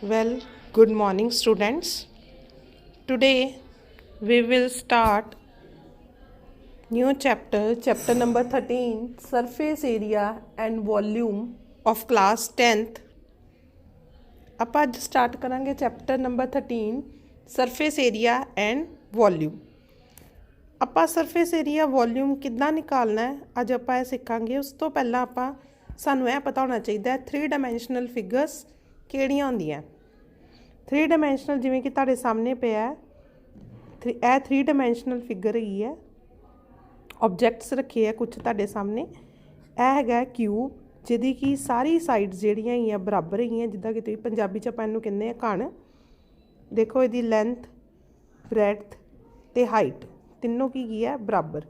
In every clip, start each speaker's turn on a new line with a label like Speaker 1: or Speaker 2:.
Speaker 1: Well, good morning, students. Today we will start new chapter number 13, surface area and volume of class 10th. ਆਪਾਂ ਅੱਜ start ਕਰਾਂਗੇ chapter number 13 surface area and volume. ਆਪਾਂ surface area volume ਕਿੱਦਾਂ ਨਿਕਾਲਣਾ ਹੈ ਅੱਜ ਆਪਾਂ ਇਹ ਸਿੱਖਾਂਗੇ। ਉਸ ਤੋਂ ਪਹਿਲਾਂ ਆਪਾਂ ਸਾਨੂੰ ਇਹ ਪਤਾ ਹੋਣਾ ਚਾਹੀਦਾ ਹੈ 3 ਡਾਇਮੈਂਸ਼ਨਲ ਫਿਗਰਸ ਕਿਹੜੀਆਂ ਹੁੰਦੀਆਂ। 3 ਡਾਇਮੈਂਸ਼ਨਲ ਜਿਵੇਂ ਕਿ ਤੁਹਾਡੇ ਸਾਹਮਣੇ ਪਿਆ ਇਹ 3 ਡਾਇਮੈਂਸ਼ਨਲ ਫਿਗਰ ਹੈਗੀ ਹੈ। ਆਬਜੈਕਟਸ ਰੱਖੇ ਆ ਕੁਝ ਤੁਹਾਡੇ ਸਾਹਮਣੇ। ਇਹ ਹੈਗਾ ਕਿਊਬ ਜਿਹਦੀ ਕਿ ਸਾਰੀ ਸਾਈਡਸ ਜਿਹੜੀਆਂ ਹੈਗੀਆਂ ਬਰਾਬਰ ਹੈਗੀਆਂ, ਜਿੱਦਾਂ ਕਿ ਤੁਸੀਂ ਪੰਜਾਬੀ 'ਚ ਆਪਾਂ ਇਹਨੂੰ ਕਹਿੰਦੇ ਹਾਂ ਘਣ। ਦੇਖੋ ਇਹਦੀ ਲੈਂਥ, ਬ੍ਰੈਡਥ ਅਤੇ ਹਾਈਟ ਤਿੰਨੋਂ ਕੀ ਹੈ ਬਰਾਬਰ।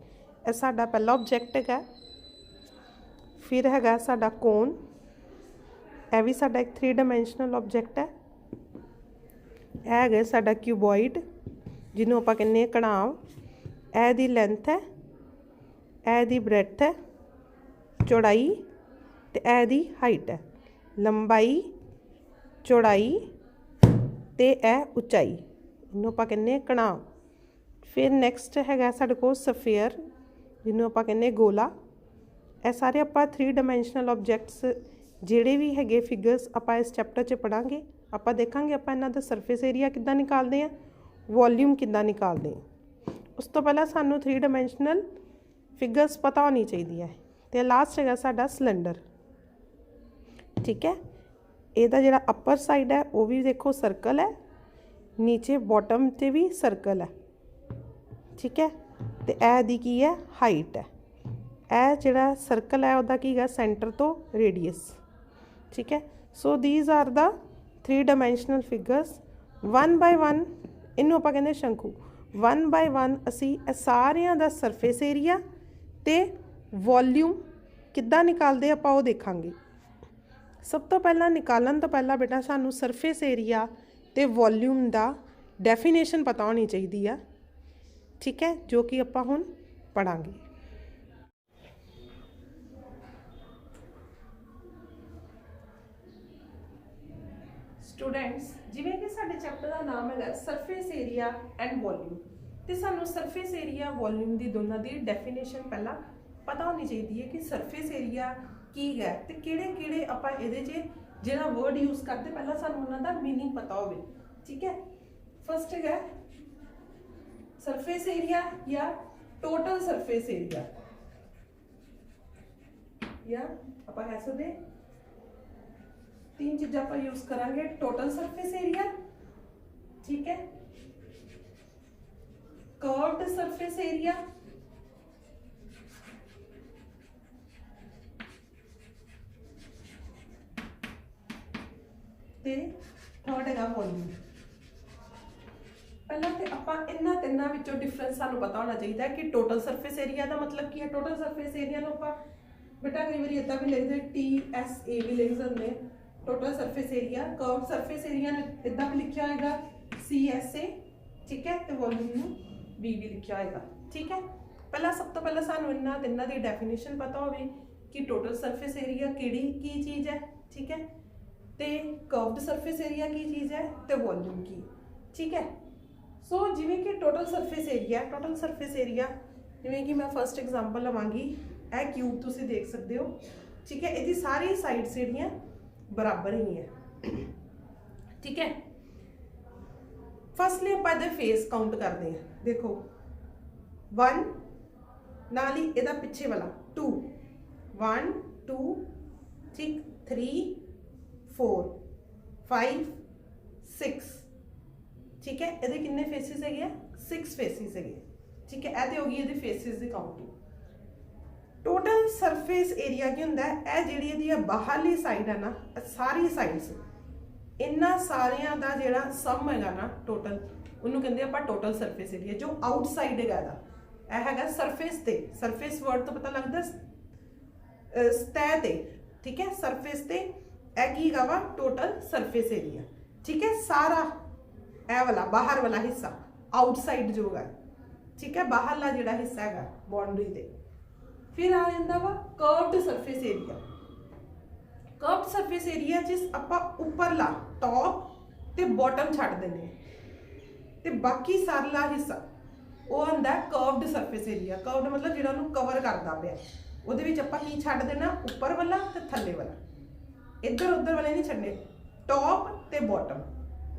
Speaker 1: ਇਹ ਸਾਡਾ ਪਹਿਲਾ ਆਬਜੈਕਟ ਹੈਗਾ। ਫਿਰ ਹੈਗਾ ਸਾਡਾ ਕੋਨ, ਇਹ ਵੀ ਸਾਡਾ ਇੱਕ 3 ਡਾਇਮੈਂਸ਼ਨਲ ਆਬਜੈਕਟ ਹੈ। ਇਹ ਹੈਗਾ ਸਾਡਾ ਕਿਊਬੋਇਡ ਜਿਹਨੂੰ ਆਪਾਂ ਕਹਿੰਦੇ ਹਾਂ ਘਣਾਵ। ਇਹਦੀ ਲੈਂਥ ਹੈ, ਇਹਦੀ ਬ੍ਰੈਡਥ ਹੈ, ਚੌੜਾਈ ਅਤੇ ਇਹਦੀ ਹਾਈਟ ਹੈ। ਲੰਬਾਈ, ਚੌੜਾਈ ਅਤੇ ਇਹ ਉੱਚਾਈ, ਇਹਨੂੰ ਆਪਾਂ ਕਹਿੰਦੇ ਹਾਂ ਘਣਾਵ। ਫਿਰ ਨੈਕਸਟ ਹੈਗਾ ਸਾਡੇ ਕੋਲ ਸਫੇਅਰ ਜਿਹਨੂੰ ਆਪਾਂ ਕਹਿੰਦੇ ਗੋਲਾ। ਇਹ ਸਾਰੇ ਆਪਾਂ 3 ਡਾਇਮੈਂਸ਼ਨਲ ਆਬਜੈਕਟਸ ਜਿਹੜੇ ਵੀ ਹੈਗੇ ਫਿਗਰਸ ਆਪਾਂ ਇਸ ਚੈਪਟਰ 'ਚ ਪੜ੍ਹਾਂਗੇ। ਆਪਾਂ ਦੇਖਾਂਗੇ ਆਪਾਂ ਇਹਨਾਂ ਦਾ ਸਰਫੇਸ ਏਰੀਆ ਕਿੱਦਾਂ ਨਿਕਾਲਦੇ ਹਾਂ, ਵੋਲਿਊਮ ਕਿੱਦਾਂ ਨਿਕਾਲਦੇ ਹਾਂ। ਉਸ ਤੋਂ ਪਹਿਲਾਂ ਸਾਨੂੰ 3 ਡਾਇਮੈਂਸ਼ਨਲ ਫਿਗਰਸ ਪਤਾ ਹੋਣੀ ਚਾਹੀਦੀ ਹੈ। ਅਤੇ ਲਾਸਟ ਹੈਗਾ ਸਾਡਾ ਸਿਲੰਡਰ। ਠੀਕ ਹੈ, ਇਹਦਾ ਜਿਹੜਾ ਅੱਪਰ ਸਾਈਡ ਹੈ ਉਹ ਵੀ ਦੇਖੋ ਸਰਕਲ ਹੈ, ਨੀਚੇ ਬੋਟਮ 'ਤੇ ਵੀ ਸਰਕਲ ਹੈ। ਠੀਕ ਹੈ, ਅਤੇ ਇਹਦੀ ਕੀ ਹੈ ਹਾਈਟ ਹੈ। ਇਹ ਜਿਹੜਾ ਸਰਕਲ ਹੈ ਉਹਦਾ ਕੀ ਹੈਗਾ ਸੈਂਟਰ ਤੋਂ ਰੇਡੀਅਸ। ਠੀਕ ਹੈ, so these are the 3 dimensional figures. 1 by 1 ਇਹਨੂੰ ਆਪਾਂ ਕਹਿੰਦੇ ਸ਼ੰਕੂ। 1 ਬਾਏ 1 ਅਸੀਂ ਇਹ ਸਾਰਿਆਂ ਦਾ ਸਰਫੇਸ ਏਰੀਆ ਅਤੇ ਵੋਲਿਊਮ ਕਿੱਦਾਂ ਨਿਕਾਲਦੇ ਆਪਾਂ ਉਹ ਦੇਖਾਂਗੇ। ਸਭ ਤੋਂ ਪਹਿਲਾਂ ਨਿਕਾਲਣ ਤੋਂ ਪਹਿਲਾਂ ਬੇਟਾ ਸਾਨੂੰ ਸਰਫੇਸ ਏਰੀਆ ਅਤੇ ਵੋਲਿਊਮ ਦਾ ਡੈਫੀਨੇਸ਼ਨ ਪਤਾ ਹੋਣੀ ਚਾਹੀਦੀ ਆ। ਠੀਕ ਹੈ, ਜੋ ਕਿ ਆਪਾਂ ਹੁਣ ਪੜ੍ਹਾਂਗੇ। ਸਟੂਡੈਂਟਸ, ਜਿਵੇਂ ਕਿ ਸਾਡੇ ਚੈਪਟਰ ਦਾ ਨਾਮ ਹੈਗਾ ਸਰਫੇਸ ਏਰੀਆ ਐਂਡ ਵੋਲਿਊਮ, ਅਤੇ ਸਾਨੂੰ ਸਰਫੇਸ ਏਰੀਆ ਵੋਲਿਊਮ ਦੀ ਦੋਨਾਂ ਦੀ ਡੈਫੀਨੇਸ਼ਨ ਪਹਿਲਾਂ ਪਤਾ ਹੋਣੀ ਚਾਹੀਦੀ ਹੈ ਕਿ ਸਰਫੇਸ ਏਰੀਆ ਕੀ ਹੈ ਅਤੇ ਕਿਹੜੇ ਆਪਾਂ ਇਹਦੇ 'ਚ ਜਿਹੜਾ ਵਰਡ ਯੂਜ਼ ਕਰਦੇ ਪਹਿਲਾਂ ਸਾਨੂੰ ਉਹਨਾਂ ਦਾ ਮੀਨਿੰਗ ਪਤਾ ਹੋਵੇ। ਠੀਕ ਹੈ, ਫਸਟ ਹੈਗਾ ਸਰਫੇਸ ਏਰੀਆ ਜਾਂ ਟੋਟਲ ਸਰਫੇਸ ਏਰੀਆ, ਜਾਂ ਆਪਾਂ ਕਹਿ ਸਕਦੇ 3 ਚੀਜ਼ਾਂ ਆਪਾਂ ਯੂਜ਼ ਕਰਾਂਗੇ। ਟੋਟਲ ਸਰਫੇਸ ਏਰੀਆ, ਠੀਕ ਹੈ, ਕਰਵਡ ਸਰਫੇਸ ਏਰੀਆ ਤੇ ਥਰਡ ਹੈਗਾ ਵੋਲਿਊਮ। ਪਹਿਲਾਂ ਤੇ ਆਪਾਂ ਇਹਨਾਂ ਤਿੰਨਾਂ ਵਿੱਚੋਂ ਡਿਫਰੈਂਸ ਸਾਨੂੰ ਪਤਾ ਹੋਣਾ ਚਾਹੀਦਾ ਹੈ ਕਿ ਟੋਟਲ ਸਰਫੇਸ ਏਰੀਆ ਦਾ ਮਤਲਬ ਕੀ ਹੈ। ਟੋਟਲ ਸਰਫੇਸ ਏਰੀਆ ਨੂੰ ਆਪਾਂ ਬੇਟਾ ਕਈ ਵਾਰੀ ਇੱਦਾਂ ਵੀ ਲਿਖਦੇ TSA ਵੀ ਲਿਖ ਦਿੰਦੇ total surface area. Curved surface area ਨੂੰ ਇੱਦਾਂ ਵੀ ਲਿਖਿਆ ਹੋਏਗਾ CSA। ਠੀਕ ਹੈ, ਤੇ ਵੋਲਿਊਮ ਨੂੰ ਵੀ ਲਿਖਿਆ ਹੋਏਗਾ। ਠੀਕ ਹੈ, ਪਹਿਲਾਂ ਸਭ ਤੋਂ ਪਹਿਲਾਂ ਸਾਨੂੰ ਇਹਨਾਂ ਤਿੰਨਾਂ ਦੀ ਡੈਫੀਨੇਸ਼ਨ ਪਤਾ ਹੋਵੇ ਕਿ ਟੋਟਲ ਸਰਫੇਸ ਏਰੀਆ ਕੀ ਚੀਜ਼ ਹੈ। ਠੀਕ ਹੈ, ਤੇ ਕਰਵਡ ਸਰਫੇਸ ਏਰੀਆ ਕੀ ਚੀਜ਼ ਹੈ ਤੇ ਵੋਲਿਊਮ ਕੀ। ਠੀਕ ਹੈ, ਸੋ ਜਿਵੇਂ ਕਿ ਟੋਟਲ ਸਰਫੇਸ ਏਰੀਆ ਜਿਵੇਂ ਕਿ ਮੈਂ ਫਸਟ ਐਗਜ਼ਾਮਪਲ ਲਵਾਂਗੀ। ਇਹ ਕਿਊਬ ਤੁਸੀਂ ਦੇਖ ਸਕਦੇ ਹੋ। ਠੀਕ ਹੈ, ਇਹਦੀ ਸਾਰੀ ਸਾਈਡਸ ਜਿਹੜੀਆਂ ਬਰਾਬਰ ਹੀ ਹੈ। ਠੀਕ ਹੈ, ਫਸਟਲੀ ਆਪਾਂ ਇਹਦੇ ਫੇਸ ਕਾਊਂਟ ਕਰਦੇ ਹਾਂ। ਦੇਖੋ 1 ਨਾਲ ਹੀ ਇਹਦਾ ਪਿੱਛੇ ਵਾਲਾ 2, 1 2 ਠੀਕ 3 4 5 6। ਠੀਕ ਹੈ, ਇਹਦੇ ਕਿੰਨੇ ਫੇਸਿਸ ਹੈਗੇ ਆ 6 ਫੇਸਿਸ ਹੈਗੇ। ਠੀਕ ਹੈ, ਇਹ ਤੇ ਹੋ ਗਈ ਇਹਦੇ ਫੇਸਿਸ ਦੀ ਕਾਊਂਟਿੰਗ। ਟੋਟਲ ਸਰਫੇਸ ਏਰੀਆ ਕੀ ਹੁੰਦਾ ਹੈ, ਇਹ ਜਿਹੜੀ ਇਹਦੀ ਬਾਹਰਲੀ ਸਾਈਡ ਹੈ ਨਾ, ਸਾਰੀ ਸਾਈਡਸ ਇਹਨਾਂ ਸਾਰਿਆਂ ਦਾ ਜਿਹੜਾ ਸਮ ਹੈਗਾ ਨਾ ਟੋਟਲ, ਉਹਨੂੰ ਕਹਿੰਦੇ ਆਪਾਂ ਟੋਟਲ ਸਰਫੇਸ ਏਰੀਆ। ਜੋ ਆਊਟਸਾਈਡ ਹੈਗਾ ਇਹਦਾ, ਇਹ ਹੈਗਾ ਸਰਫੇਸ ਤੇ। ਸਰਫੇਸ ਵਰਡ ਤੋਂ ਪਤਾ ਲੱਗਦਾ ਸਤਹ ਤੇ। ਠੀਕ ਹੈ, ਸਰਫੇਸ ਤੇ ਇਹ ਕੀ ਹੈਗਾ ਵਾ ਟੋਟਲ ਸਰਫੇਸ ਏਰੀਆ। ਠੀਕ ਹੈ, ਸਾਰਾ ਇਹ ਵਾਲਾ ਬਾਹਰ ਵਾਲਾ ਹਿੱਸਾ ਆਊਟਸਾਈਡ ਜੋ ਹੈ। ਠੀਕ ਹੈ, ਬਾਹਰਲਾ ਜਿਹੜਾ ਹਿੱਸਾ ਹੈਗਾ ਬਾਉਂਡਰੀ ਤੇ। ਫਿਰ ਆ ਜਾਂਦਾ ਵਾ curved surface area. Curved surface area 'ਚ ਆਪਾਂ ਉੱਪਰਲਾ ਟੌਪ ਤੇ ਬਾਟਮ ਛੱਡ ਦਿੰਦੇ ਤੇ ਬਾਕੀ ਸਾਰਾ ਹਿੱਸਾ ਉਹ ਹੁੰਦਾ ਕਰਵਡ ਸਰਫੇਸ ਏਰੀਆ। ਕਰਵਡ ਮਤਲਬ ਜਿਹੜਾ ਉਹਨੂੰ ਕਵਰ ਕਰਦਾ ਪਿਆ, ਉਹਦੇ ਵਿੱਚ ਆਪਾਂ ਕੀ ਛੱਡ ਦੇਣਾ, ਉੱਪਰ ਵਾਲਾ ਤੇ ਥੱਲੇ ਵਾਲਾ, ਇੱਧਰ ਉੱਧਰ ਵਾਲੇ ਨਹੀਂ ਛੱਡਨੇ, ਟੌਪ ਤੇ ਬਾਟਮ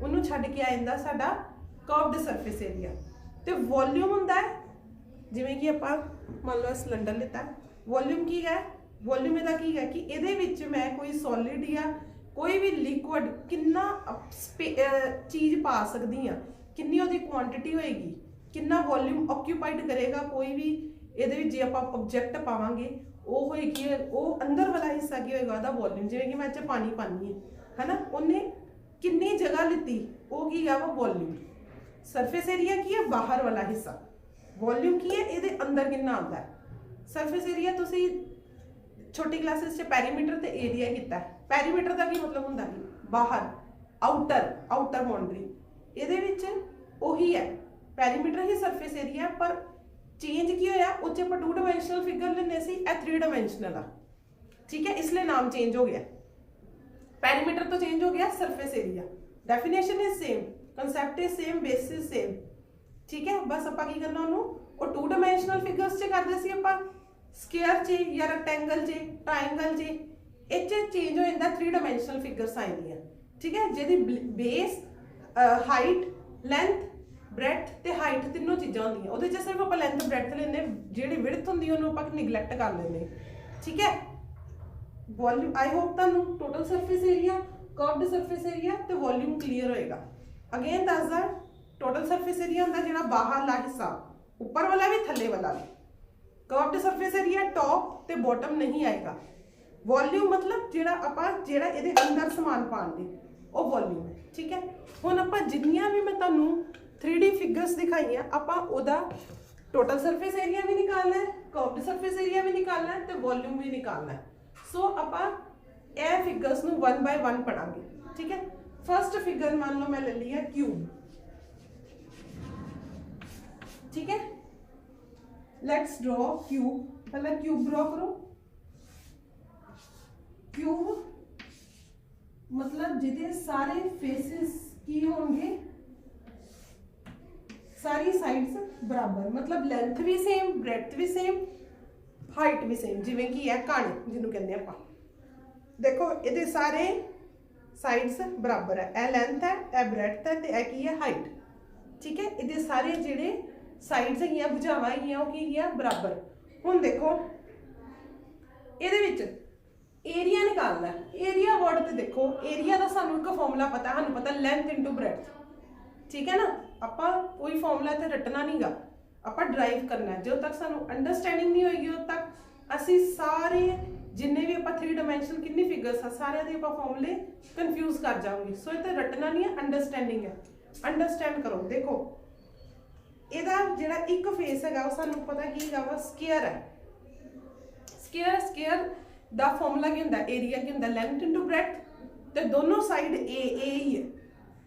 Speaker 1: ਉਹਨੂੰ ਛੱਡ ਕੇ ਆ ਜਾਂਦਾ ਸਾਡਾ ਕਰਵਡ ਸਰਫੇਸ ਏਰੀਆ। ਤੇ ਵੋਲਿਊਮ ਹੁੰਦਾ ਹੈ, ਜਿਵੇਂ ਕਿ ਆਪਾਂ ਮੰਨ ਲਓ ਸਿਲੰਡਰ ਲਿੱਤਾ, ਵੋਲਿਊਮ ਕੀ ਹੈ, ਵੋਲਿਊਮ ਇਹਦਾ ਕੀ ਹੈ ਕਿ ਇਹਦੇ ਵਿੱਚ ਮੈਂ ਕੋਈ ਸੋਲਿਡ ਜਾਂ ਕੋਈ ਵੀ ਲਿਕੁਇਡ ਕਿੰਨਾ ਚੀਜ਼ ਪਾ ਸਕਦੀ ਹਾਂ, ਕਿੰਨੀ ਉਹਦੀ ਕੁਆਂਟੀਟੀ ਹੋਏਗੀ, ਕਿੰਨਾ ਵੋਲਿਊਮ ਆਕਿਊਪਾਈਡ ਕਰੇਗਾ ਕੋਈ ਵੀ ਇਹਦੇ ਵਿੱਚ ਜੇ ਆਪਾਂ ਆਬਜੈਕਟ ਪਾਵਾਂਗੇ, ਉਹ ਹੋਏਗੀ ਉਹ ਅੰਦਰ ਵਾਲਾ ਹਿੱਸਾ ਕੀ ਹੋਏਗਾ ਉਹਦਾ ਵੋਲਿਊਮ। ਜਿਵੇਂ ਕਿ ਮੈਂ ਇੱਥੇ ਪਾਣੀ ਪਾਣੀ ਹੈ ਨਾ, ਉਹਨੇ ਕਿੰਨੀ ਜਗ੍ਹਾ ਲਿੱਤੀ, ਉਹ ਕੀ ਆ ਵਾ ਵੋਲਿਊਮ। ਸਰਫੇਸ ਏਰੀਆ ਕੀ ਹੈ, ਬਾਹਰ ਵਾਲਾ ਹਿੱਸਾ। ਵੋਲਿਊਮ ਕੀ ਹੈ, ਇਹਦੇ ਅੰਦਰ ਕਿੰਨਾ ਆਉਂਦਾ ਹੈ। ਸਰਫੇਸ ਏਰੀਆ ਤੁਸੀਂ ਛੋਟੀ ਕਲਾਸਿਸ 'ਚ ਪੈਰੀਮੀਟਰ ਤੇ ਏਰੀਆ ਕੀਤਾ। ਪੈਰੀਮੀਟਰ ਦਾ ਕੀ ਮਤਲਬ ਹੁੰਦਾ ਹੈ, ਬਾਹਰ, ਆਊਟਰ ਬਾਉਂਡਰੀ। ਇਹਦੇ ਵਿੱਚ ਉਹੀ ਹੈ, ਪੈਰੀਮੀਟਰ ਹੀ ਸਰਫੇਸ ਏਰੀਆ, ਪਰ ਚੇਂਜ ਕੀ ਹੋਇਆ, ਉਹ 'ਚ ਆਪਾਂ 2 ਡਾਇਮੈਂਸ਼ਨਲ ਫਿਗਰ ਲੈਣੇ ਸੀ, ਇਹ 3 ਡਾਇਮੈਂਸ਼ਨਲ ਆ, ਠੀਕ ਹੈ, ਇਸ ਲਈ ਨਾਮ ਚੇਂਜ ਹੋ ਗਿਆ। ਪੈਰੀਮੀਟਰ ਤੋਂ ਚੇਂਜ ਹੋ ਗਿਆ surface area. Definition is same, concept is same, basis same, ठीक है। बस ਆਪਾਂ ਕੀ ਕਰਨਾ ਉਹਨੂੰ, ਉਹ 2 ਡਾਇਮੈਂਸ਼ਨਲ ਫਿਗਰਸ 'ਚ ਕਰਦੇ ਸੀ ਆਪਾਂ, ਸਕੁਅਰ 'ਚ ਜਾਂ ਰੈਕਟੈਂਗਲ 'ਚ, ਟ੍ਰਾਇੰਗਲ 'ਚ, ਇਹ 'ਚ ਚੇਂਜ ਹੋ ਜਾਂਦਾ 3 ਡਾਇਮੈਂਸ਼ਨਲ ਫਿਗਰਸ ਆ ਜਾਂਦੀਆਂ, ਠੀਕ ਹੈ। ਜਿਹਦੀ ਬੇਸ, ਹਾਈਟ, ਲੈਂਥ, ਬ੍ਰੈਡਥ ਤੇ ਹਾਈਟ ਤਿੰਨੋਂ ਚੀਜ਼ਾਂ ਹੁੰਦੀਆਂ। ਉਹਦੇ 'ਚ ਸਿਰਫ ਆਪਾਂ ਲੈਂਥ ਬ੍ਰੈਡਥ ਲੈਂਦੇ, ਜਿਹੜੀ ਵਿਡਥ ਹੁੰਦੀ ਉਹਨੂੰ ਆਪਾਂ ਨਿਗਲੈਕਟ ਕਰ ਲੈਂਦੇ, ਠੀਕ ਹੈ। वॉल्यूम, आई होप ਤੁਹਾਨੂੰ total surface area, curved surface area ਤੇ वॉल्यूम क्लियर ਹੋਏਗਾ। अगेन ਦੱਸਦਾ, टोटल सरफेस एरिया ਹੁੰਦਾ ਜਿਹੜਾ ਬਾਹਰਲਾ ਹਿੱਸਾ, ਉੱਪਰ ਵਾਲਾ ਵੀ ਥੱਲੇ ਵਾਲਾ ਵੀ। कर्व्ड सरफेस एरिया टॉप ਤੇ बॉटम ਨਹੀਂ ਆਏਗਾ। वॉल्यूम मतलब ਜਿਹੜਾ ਇਹਦੇ ਅੰਦਰ ਸਮਾਨ ਪਾਉਂਦੇ, ਉਹ वॉल्यूम ਹੈ, ठीक है। ਹੁਣ ਆਪਾਂ ਜਿੰਨੀਆਂ ਵੀ ਮੈਂ ਤੁਹਾਨੂੰ 3D ਫਿਗਰਸ ਦਿਖਾਈਆਂ, ਆਪਾਂ ਉਹਦਾ टोटल सरफेस एरिया भी निकालना है, कर्व्ड सरफेस एरिया भी निकालना है ਤੇ वॉल्यूम भी निकालना है। सो ਆਪਾਂ ਇਹ ਫਿਗਰਸ ਨੂੰ 1 ਬਾय 1 ਪੜਾਂਗੇ, ਠੀਕ ਹੈ। फर्स्ट फिगर मान लो मैं ले लिया क्यूब, ठीक है। Let's draw cube. पहले क्यूब ड्रॉ करो। क्यूब मतलब जिधे सारे फेसेस की होंगे, सारी साइड्स बराबर, मतलब लेंथ भी सेम, ब्रेडथ भी सेम, हाइट भी सेम। जिवें कि है कण जिन्हों कहते हैं आप, देखो ये सारे साइड्स बराबर है, ए लेंथ है, ए ब्रेडथ है, ते ए की है हाइट, ठीक है। ये सारे जिहड़े साइड्स है भुजावां है वो की है बराबर। हुण देखो इहदे विच एरिया निकालना है। एरिया वर्ड ते देखो, एरिया का सानू एक फॉर्मूला पता, सानू पता लेंथ इंटू ब्रेडथ, ठीक है ना। आपां कोई फॉर्मूला इत्थे रटना नहीं गा, आपां ड्राइव करना है। जो तक सानू अंडरस्टैंडिंग नहीं होएगी उद तक असी सारे जिन्ने भी आपां 3 डायमेंशनल कितनी फिगर्स आ सारे दे आपां फॉर्मूले कन्फ्यूज कर जाओगे। सो इत्थे रटना नहीं है, अंडरस्टैंडिंग है, अंडरस्टैंड करो। देखो ਇਹਦਾ ਜਿਹੜਾ ਇੱਕ ਫੇਸ ਹੈਗਾ ਉਹ ਸਾਨੂੰ ਪਤਾ ਕੀ ਹੈਗਾ ਵਾ, ਸਕੁਅਰ ਹੈ। ਸਕੁਅਰ ਦਾ ਫਾਰਮੂਲਾ ਕੀ ਹੁੰਦਾ, ਏਰੀਆ ਕੀ ਹੁੰਦਾ, ਲੈਂਥ ਇਨਟੂ ਬ੍ਰੈਡਥ, ਤੇ ਦੋਨੋਂ ਸਾਈਡ ਏ ਹੀ ਹੈ,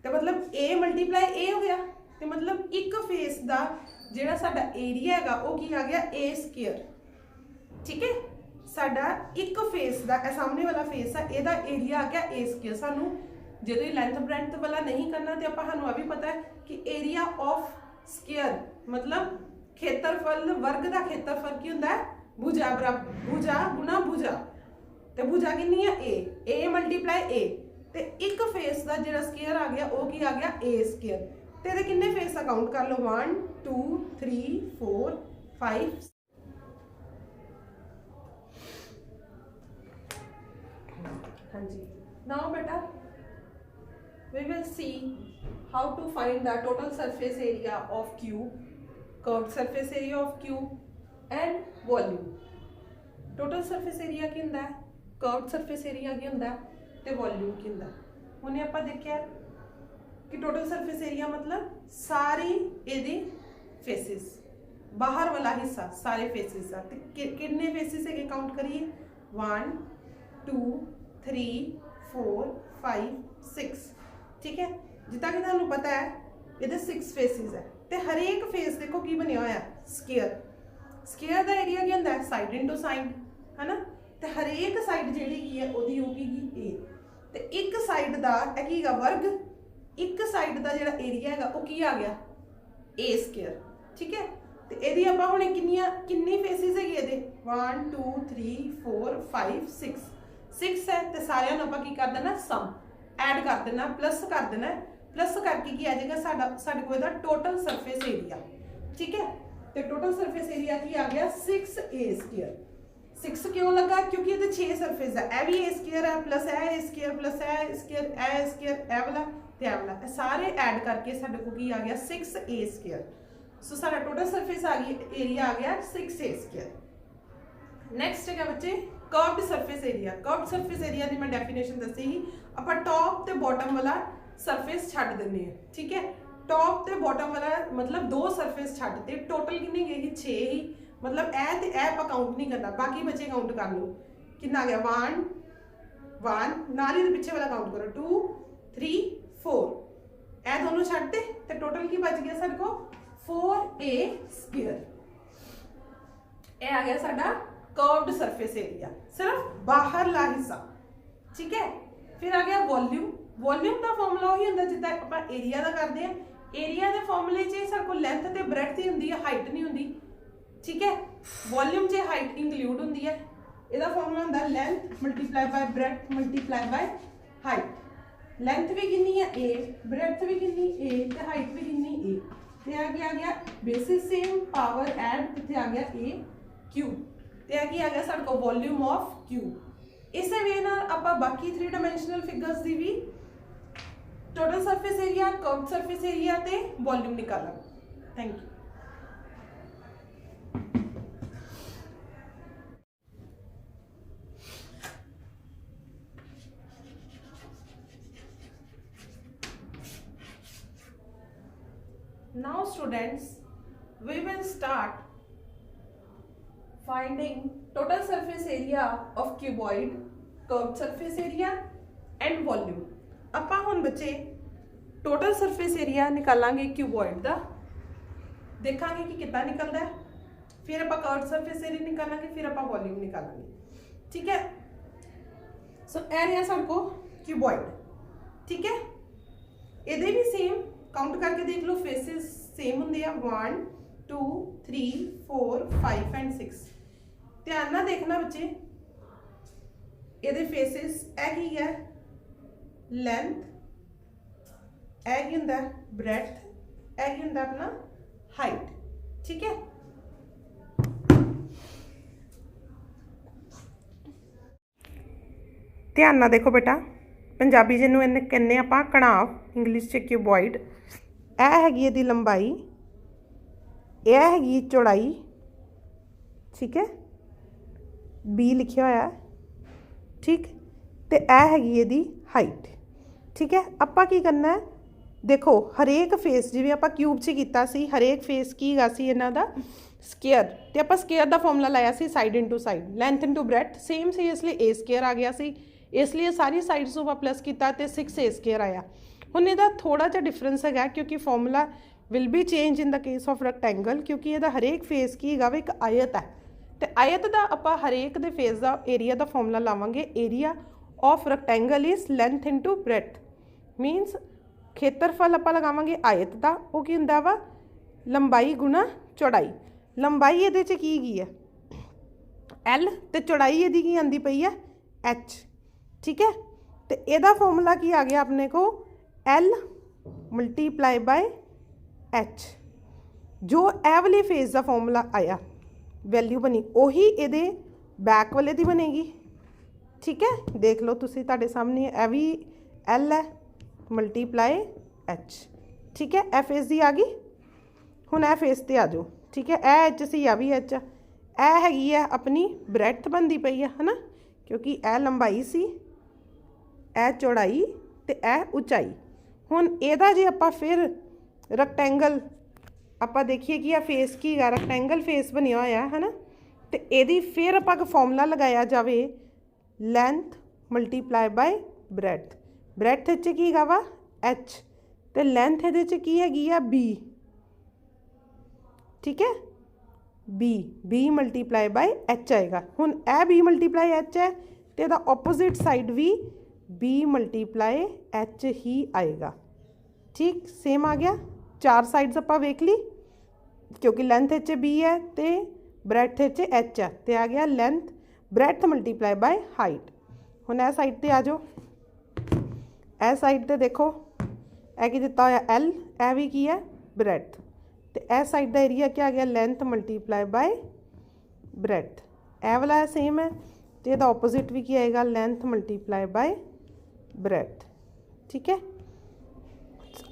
Speaker 1: ਤੇ ਮਤਲਬ a ਮਲਟੀਪਲਾਈ a ਹੋ ਗਿਆ, ਤੇ ਮਤਲਬ ਇੱਕ ਫੇਸ ਦਾ ਜਿਹੜਾ ਸਾਡਾ ਏਰੀਆ ਹੈਗਾ ਉਹ ਕੀ ਆ ਗਿਆ, a ਸਕੁਅਰ, ਠੀਕ ਹੈ। ਸਾਡਾ ਇੱਕ ਫੇਸ ਦਾ ਇਹ ਸਾਹਮਣੇ ਵਾਲਾ ਫੇਸ ਹੈ, ਇਹਦਾ ਏਰੀਆ ਆ ਗਿਆ a ਸਕੁਅਰ। ਸਾਨੂੰ ਜਦੋਂ ਲੈਂਥ ਬ੍ਰੈਡਥ ਵਾਲਾ ਨਹੀਂ ਕਰਨਾ ਤੇ ਆਪਾਂ ਸਾਨੂੰ ਆ ਵੀ ਪਤਾ ਹੈ ਕਿ ਏਰੀਆ ਆਫ ਸਕੁਅਰ मतलब खेत्रफल, वर्ग का खेत्रफल की होंदा है भुजा बराबर, भुजा गुना भुजा, ते भुजा कितनी है a मल्टीप्लाई a, ते एक फेस का जो स्क्वायर आ गया वो की आ गया a स्क्वायर। ते इहदे कितने फेस काउंट कर लो, 1 2 3 4 5। हाँ जी, नाउ बेटा we will see how to find the total surface area of cube, curved surface area of cube and volume। total surface area की होंदा है, curved surface area की होंदा है, ते volume की होंदा है। हुणे आपां देखिया कि total surface area मतलब सारे इहदे फेसिस, बाहर वाला हिस्सा सारे फेसिस आ, ते कितने फेसिस है काउंट करिए, 1 2 3 4 5 6, ठीक है। जितना कि तुहानू पता है ये 6 फेसिस है, तो हर एक फेस देखो की बनया होया, स्क्वायर। स्क्वायर का एरिया क्या होंदा है, साइड इंटू साइड, है ना। तो हर एक साइड जिहड़ी की है ओदी होगी ए, तो एक साइड का की वर्ग, एक साइड का जो एरिया है वो की आ गया ए स्केयर। ठीक है, तो यदि आप हुणे किन्नी फेसिस है ये 1 2 3 4 5 6 है, तो सारिਆਂ ਨੂੰ ਆਪਾਂ ਕੀ कर देना सम ऐड कर देना प्लस कर देना, प्लस करके की आ जाएगा साडे कोल दा टोटल सरफेस एरिया। ठीक है, तो टोटल सरफेस एरिया की आ गया 6a स्क्वायर। 6 क्यों लगा, क्योंकि ये 6 सरफेस है, ए भी ए स्क्वायर है प्लस ए स्क्वायर प्लस ए स्क्वायर ए स्क्वायर ए वाला ते ए वाला, सारे ऐड करके साडे को की आ गया 6a स्क्वायर। सो साडा टोटल सरफेस आ गई एरिया आ गया 6a स्क्वायर। नैक्सट है बच्चे curved surface area. Curved surface area की मैं डेफिनेशन दसी ही, आप टॉप तो बॉटम वाला सरफेस छड्ड दिंदे हैं। ठीक है, टॉप ते बॉटम वाला मतलब 2 सरफेस छड्डते, टोटल किन्ने गए 6 ही, मतलब ए ते ए आप काउंट नहीं करना, बाकी बचे काउंट कर लो कितना आ गया 1 1 नाल ही पिछे वाला काउंट करो 2 3 4 ए दोनों छड्डते ते टोटल की बच गया साडे को 4a स्क्वायर। ए आ गया साडा कर्व्ड सरफेस एरिया, सिर्फ बाहरला हिस्सा। ठीक है, फिर आ गया वॉल्यूम। वॉल्यूम का फॉर्मूला वही होंदा जिद्दां आपां एरिया का करते हैं। एरिया के फॉर्मूले च साडे कोल लेंथ ते ब्रेडथ ही होंदी है, हाइट नहीं होंदी। ठीक है, वॉल्यूम च हाइट इंक्लूड होंदी है। इसका फॉर्मूला होंदा length multiply bye breadth multiply by height. Length भी कितनी है a, ब्रेडथ भी कितनी a ते हाइट भी कितनी a, ते आ गया बेसिस सेम पावर ऐड किथे आ गया a क्यूब, ते आ गया साडे को वॉल्यूम ऑफ क्यूब। इस वे नाल आपां बाकी 3 डायमेंशनल फिगर्स दी भी total surface area, curved surface area ते वॉल्यूम निकाला। Thank you. Now students, we will start finding total surface area of cuboid, curved surface area and volume। ਆਪਾਂ ਹੁਣ ਬੱਚੇ टोटल सरफेस एरिया निकालांगे क्यूबॉइड का, देखांगे कि कितना निकलता है, फिर आप कर्व्ड सरफेस एरिया निकालांगे, फिर आप वॉल्यूम निकालांगे। ठीक है, सो ए रहा साडे को क्यूबॉइड। ठीक है, ये भी सेम काउंट करके देख लो, फेसिस सेम होंगे 1 2 3 4 5 एंड 6। ध्यान ना देखना बच्चे, ये फेसिस है की है लेंथ, ए की होंदा ब्रेडथ, ए की होंदा अपना हाइट। ठीक है, ध्यान ना देखो बेटा, पंजाबी जिन्हों इन्हें कहने आपां कणाव, इंग्लिश च क्यूबॉइड। ए हैगी इहदी लंबाई, यह हैगी चौड़ाई। ठीक है, बी लिखिया होया। ठीक, तो यह हैगी इहदी हाइट। ठीक है, आपां की करना है, देखो हरेक फेस जिवें आपां क्यूब च कीता सी, हरेक फेस की गा सी इन्हां दा स्केयर, तो आपां स्केयर का फॉर्मूला लाया सी side into side, length into breadth same सी, इसलिए ए स्केयर आ गया सी, इसलिए सारी साइड्स को प्लस किया तो 6a स्केयर आया। हुण इहदा थोड़ा जिहा डिफरेंस है, क्योंकि formula will be change in the case of rectangle, क्योंकि इहदा हरेक फेस की है एक आयत है, तो आयत का आपां हरेक दे फेस का एरिया का फॉर्मूला लावांगे। Area of rectangle is length into breadth, means खेत्रफल आपां लगावांगे आयत का, वो की हुंदा वा लंबाई गुणा चौड़ाई। लंबाई इहदे च की गई है L, तो चौड़ाई इहदी की आंदी पई है H। ठीक है, तो इहदा फॉर्मूला की आ गया अपने को L मल्टीप्लाई बाय H। जो ए वाली फेस का फॉर्मूला आया वैल्यू बनी, उही इहदे बैक वाले दी बनेगी। ठीक है, देख लो तुसी, तुहाडे सामने ए भी L है मल्टीप्लाई H। ठीक है, ए फेस दी आ गई। हुण ए फेस ते आ जाओ। ठीक है, ए H सी, आ भी H, ए हैगी है अपनी ब्रेडथ बनती पई है ना, क्योंकि ए लंबाई सी, ए चौड़ाई ते ए उचाई। हुण इहदा जे आपां फिर रैक्टेंगल आपां देखिए कि आ फेस की है, रैक्टेंगल फेस बनिया होया है ना, तो यदि फिर आपां फॉर्मूला लगाया जाए length multiply bye breadth, breadth च की वा H, तो लेंथ ये की हैगी आ B। ठीक है, B मल्टीप्लाई बाय H आएगा। हुण ए B मल्टीप्लाई H है, तो यदा ऑपोजिट साइड भी B मल्टीप्लाई H ही आएगा। ठीक सेम आ गया। चार साइड्स आपां वेख ली क्योंकि लेंथ इच बी है तो ब्रैथ इच एच है तो आ गया length breadth multiply by height. हुण इस साइड ते आ जाओ, इस साइड ते देखो यह की दिता होया एल, यह भी की है ब्रैथ, तो इस साइड का एरिया क्या आ गया लेंथ मल्टीप्लाई बाय ब्रैथ। ए वाला सेम है तो यदा ऑपोजिट भी क्या आएगा लेंथ मल्टीप्लाई बाय ब्रैथ। ठीक है,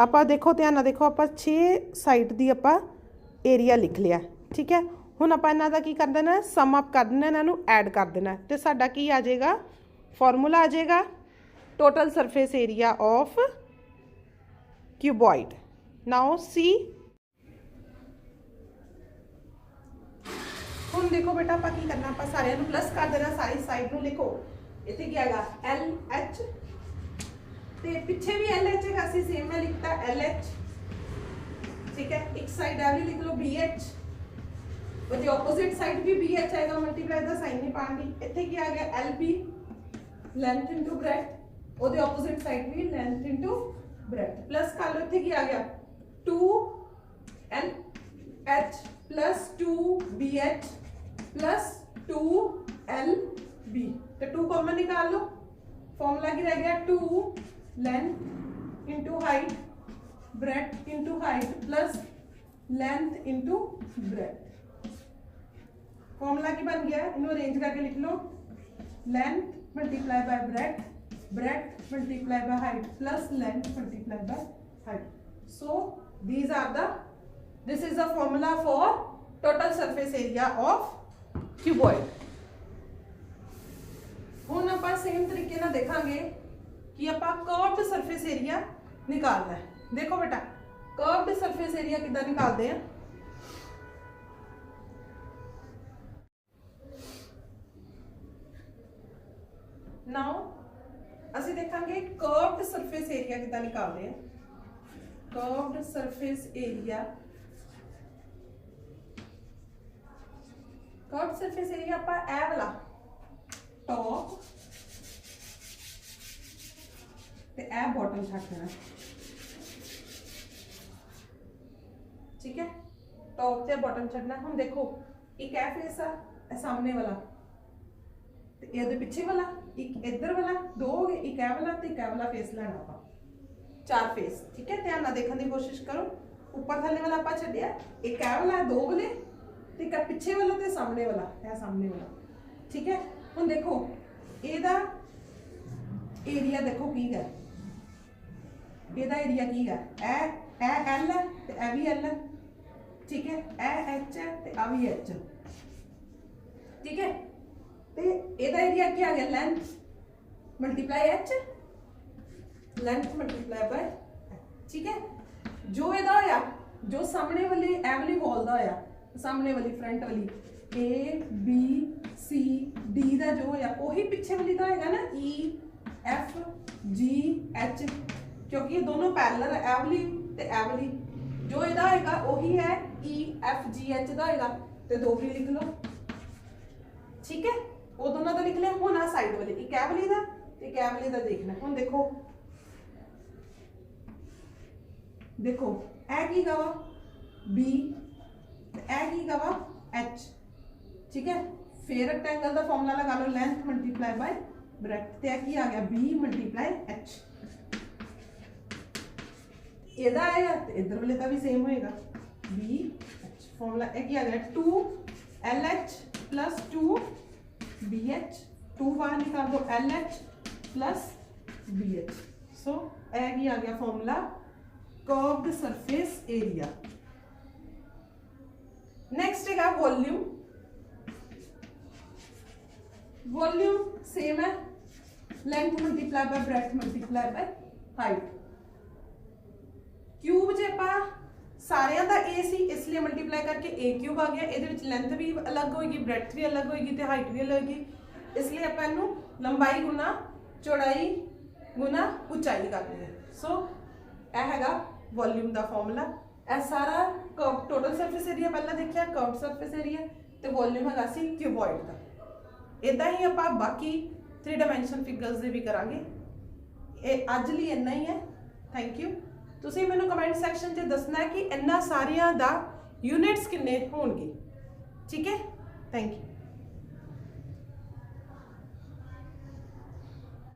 Speaker 1: आप देखो ध्यान नाल देखो, आप 6 साइड की आप एरिया लिख लिया। ठीक है, हुण आप इन्हां दा की कर देना सम अप कर देना, इन्हां नूं ऐड कर देना तो साडा की आ जाएगा फॉर्मूला आ जाएगा total surface area of cuboid. Now see, हुण देखो बेटा आप की करना, आप सारिਆਂ नूं प्लस कर देना, सारी साइड नूं लिखो। इत्थे क्या आएगा एल एच, तो पिछे भी एल एच है, असीं सेम है लिखता एल एच। ठीक है, एक साइड ए भी लिख लो बी एच, और ऑपोजिट साइड भी बी एच आएगा, मल्टीप्लाई का साइन नहीं पाएंगे। इत्थे क्या आ गया L B length into breadth, और ऑपोजिट साइड भी लेंथ इंटू ब्रेथ, प्लस कर लो। इत्थे क्या आ गया 2 L H plus 2 B H plus 2 L B, तो 2 कॉमन निकाल लो। फॉर्मूला की रह गया 2 length into height breadth into height plus length into breadth. Formula की बन गया, इन्हों अरेंज करके लिख लो length multiply by breadth, breadth multiply by height plus length multiply by height. So these are the, this is the formula for total surface area of cuboid। हुण आपां same तरीके नाल देखांगे कि आपां कर्व्ड सरफेस एरिया निकालना है। देखो बेटा कर्व्ड सरफेस एरिया किदां निकालते हैं। नाउ असीं देखांगे कर्व्ड सरफेस एरिया किदां निकालते हैं। Curved surface area, curved surface area आपां ए वाला टॉप ते ए बॉटम छड्ड देना। ठीक है, टॉप ते बॉटम छड्डना। हुण देखो एक ए फेस आ सामने वाला ते इहदे पिछे वाला, एक इधर वाला, दो हो गए, एक ए वाला ते एक ए वाला फेस लेना आपां, 4 फेस। ठीक है, ध्यान नाल देखने की कोशिश करो। ऊपर थल्ले वाला आपां छड्डिया, एक ए वाला, दो वाले ते एक पिछे वाला ते सामने वाला, ए सामने वाला। ठीक है, हुण देखो इहदा एरिया देखो की है, इहदा एरिया की है ए एल है ते ए भी एल है। ठीक है, ए एच है ते आ भी एच। ठीक है, ते इहदा एरिया क्या आ गया length multiply H, length multiply bye. ठीक है, जो इहदा होया, जो सामने वाली ए वाली वॉल दा होया, सामने वाली फ्रंट वाली ए बी सी डी दा जो होया वही पिछे वाली दा होएगा ना ई एफ जी एच, क्योंकि ये दोनों पैरेलल है, ए वाली ते ए वाली। जो इहदा होएगा वही है ई एफ जी एच दा होएगा, ते दो भी लिख लो। ठीक है, वो दोनों दा लिख लिया। हुण आ साइड वाली एक ए वाली दा ते एक ए वाली दा देखना। हुण देखो देखो ए की गवा बी, ए की गवा एच। ठीक है, फिर रेक्टेंगल का फॉर्मूला लगा लो लेंथ मल्टीप्लाई बाय ब्रेथ, ते की आ गया बी मल्टीप्लाई एच। इधर आएगा तो इधर वाले का भी सेम होएगा बी एच। फॉर्मूला की आ गया 2 L H plus 2 B H, 2 बाहर निकाल दो L H plus B H. So की आ गया formula curved surface area. Next है वॉल्यूम। वॉल्यूम सेम है, length multiply by breadth multiply by height. Cube जे आपां सारियां दा ए सी, इसलिए मल्टीप्लाई करके ए क्यूब आ गया। इहदे विच लेंथ भी अलग होएगी, ब्रेथ भी अलग होएगी ते हाइट भी अलग होएगी, इसलिए आपां इहनूं लंबाई गुना चौड़ाई गुना उचाई करनी है। सो यह हैगा वॉल्यूम का फॉर्मूला। यह सारा कर्व टोटल सरफेस एरिया पहला देखिया, कर्व सरफेस एरिया तो वॉल्यूम हैगा सी क्यूबॉइड का। इदा ही आप बाकी 3 डायमेंशन फिगर्स भी करांगे। ये अज लिए इन्ना ही है। Thank you. ਤੁਸੀਂ ਮੈਨੂੰ ਕਮੈਂਟ ਸੈਕਸ਼ਨ 'ਚ ਦੱਸਣਾ ਹੈ ਕਿ ਇਹਨਾਂ ਸਾਰਿਆਂ ਦਾ ਯੂਨਿਟਸ ਕਿੰਨੇ ਹੋਣਗੇ। ਠੀਕ ਹੈ, ਥੈਂਕ ਯੂ।